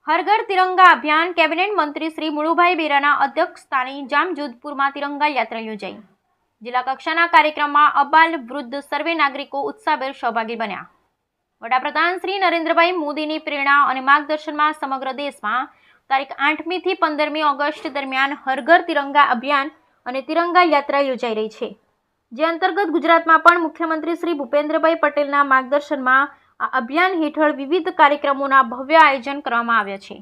હર ઘર તિરંગા અભિયાન કેબિનેટ મંત્રી શ્રી મુળુભાઈ બેરાના અધ્યક્ષસ્થાને જામજોધપુરમાં તિરંગા યાત્રા યોજાઈ। જિલ્લા કક્ષાના કાર્યક્રમમાં અબાલ વૃદ્ધ સર્વે નાગરિકો ઉત્સાહભેર સહભાગી બન્યા। વડાપ્રધાન શ્રી નરેન્દ્રભાઈ મોદીની પ્રેરણા અને માર્ગદર્શનમાં સમગ્ર દેશમાં તારીખ 8મી થી 15મી ઓગસ્ટ દરમિયાન હર ઘર તિરંગા અભિયાન અને તિરંગા યાત્રા યોજાઈ રહી છે, જે અંતર્ગત ગુજરાતમાં પણ મુખ્યમંત્રી શ્રી ભૂપેન્દ્રભાઈ પટેલના માર્ગદર્શનમાં આ અભિયાન હેઠળ વિવિધ કાર્યક્રમોના ભવ્ય આયોજન કરવામાં આવ્યા છે।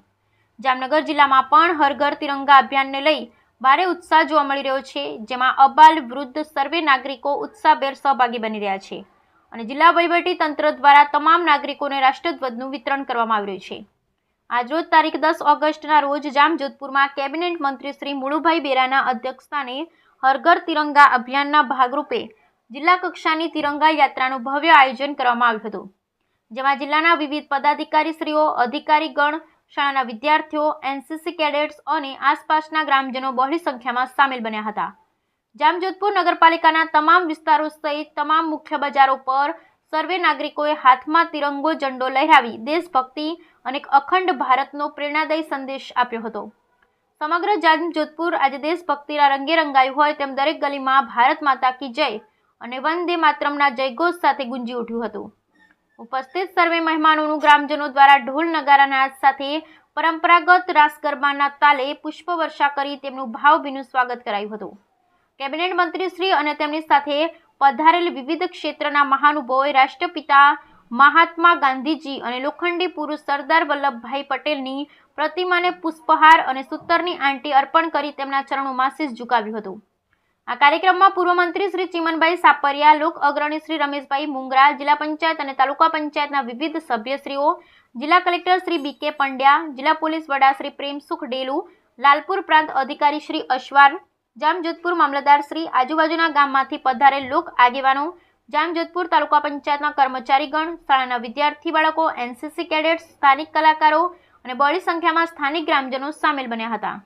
જામનગર જિલ્લામાં પણ હર ઘર તિરંગા અભિયાનને લઈ ભારે ઉત્સાહ જોવા મળી રહ્યો છે, જેમાં અબાલ વૃદ્ધ સર્વે નાગરિકો ઉત્સાહભેર સહભાગી બની રહ્યા છે અને જિલ્લા વહીવટી તંત્ર દ્વારા તમામ નાગરિકોને રાષ્ટ્રધ્વજનું વિતરણ કરવામાં આવી રહ્યું છે। આજરોજ તારીખ 10 ઓગસ્ટના રોજ જામજોધપુરમાં કેબિનેટ મંત્રી શ્રી મુળુભાઈ બેરાના અધ્યક્ષસ્થાને હર ઘર તિરંગા અભિયાનના ભાગરૂપે જિલ્લા કક્ષાની તિરંગા યાત્રાનું ભવ્ય આયોજન કરવામાં આવ્યું હતું, જેમાં જિલ્લાના વિવિધ પદાધિકારીશ્રીઓ, અધિકારીગણ, શાળાના વિદ્યાર્થીઓ, એનસીસી કેડેટ્સ અને આસપાસના ગ્રામજનો બહોળી સંખ્યામાં સામેલ બન્યા હતા। જામજોધપુર નગરપાલિકાના તમામ વિસ્તારો સહિત તમામ મુખ્ય બજારો પર સર્વે નાગરિકોએ હાથમાં તિરંગો ઝંડો લહેરાવી દેશભક્તિ અને અખંડ ભારતનો પ્રેરણાદાયી સંદેશ આપ્યો હતો। સમગ્ર જામજોધપુર આજે દેશભક્તિના રંગે રંગાયું હોય તેમ દરેક ગલીમાં ભારત માતા કી જય અને વંદે માતરમના જયઘોષ સાથે ગુંજી ઉઠ્યું હતું। ઉપસ્થિત સર્વે મહેમાનોનું ગ્રામજનો દ્વારા ઢોલ નગારા નાદ સાથે પરંપરાગત રાસ ગરબાના તાલે પુષ્પવર્ષા કરી તેમનું ભાવભીનું સ્વાગત કરાયું હતું। કેબિનેટ મંત્રી શ્રી અને તેમની સાથે પધારેલ વિવિધ ક્ષેત્રના મહાનુભાવોએ રાષ્ટ્રપિતા મહાત્મા ગાંધીજી અને લોખંડી પુરુષ સરદાર વલ્લભભાઈ પટેલની પ્રતિમાને પુષ્પહાર અને સૂતરની આંટી અર્પણ કરી તેમના ચરણોમાં શીશ ઝુકાવ્યું હતું। આ કાર્યક્રમમાં પૂર્વ મંત્રી શ્રી ચીમનભાઈ સાપરિયા, લોક અગ્રણી શ્રી રમેશભાઈ મુંગરા, જિલ્લા પંચાયત અને તાલુકા પંચાયતના વિવિધ સભ્યશ્રીઓ, જિલ્લા કલેક્ટર શ્રી બી.કે. પંડ્યા, જિલ્લા પોલીસ વડા શ્રી પ્રેમસુખ ડેલુ, લાલપુર પ્રાંત અધિકારી શ્રી અશ્વાર, જામજોધપુર મામલતદાર શ્રી, આજુબાજુના ગામમાંથી પધારેલ લોક આગેવાનો, જામજોધપુર તાલુકા પંચાયતના કર્મચારીગણ, શાળાના વિદ્યાર્થી બાળકો, એનસીસી કેડેટ્સ, સ્થાનિક કલાકારો અને બહોળી સંખ્યામાં સ્થાનિક ગ્રામજનો સામેલ બન્યા હતા।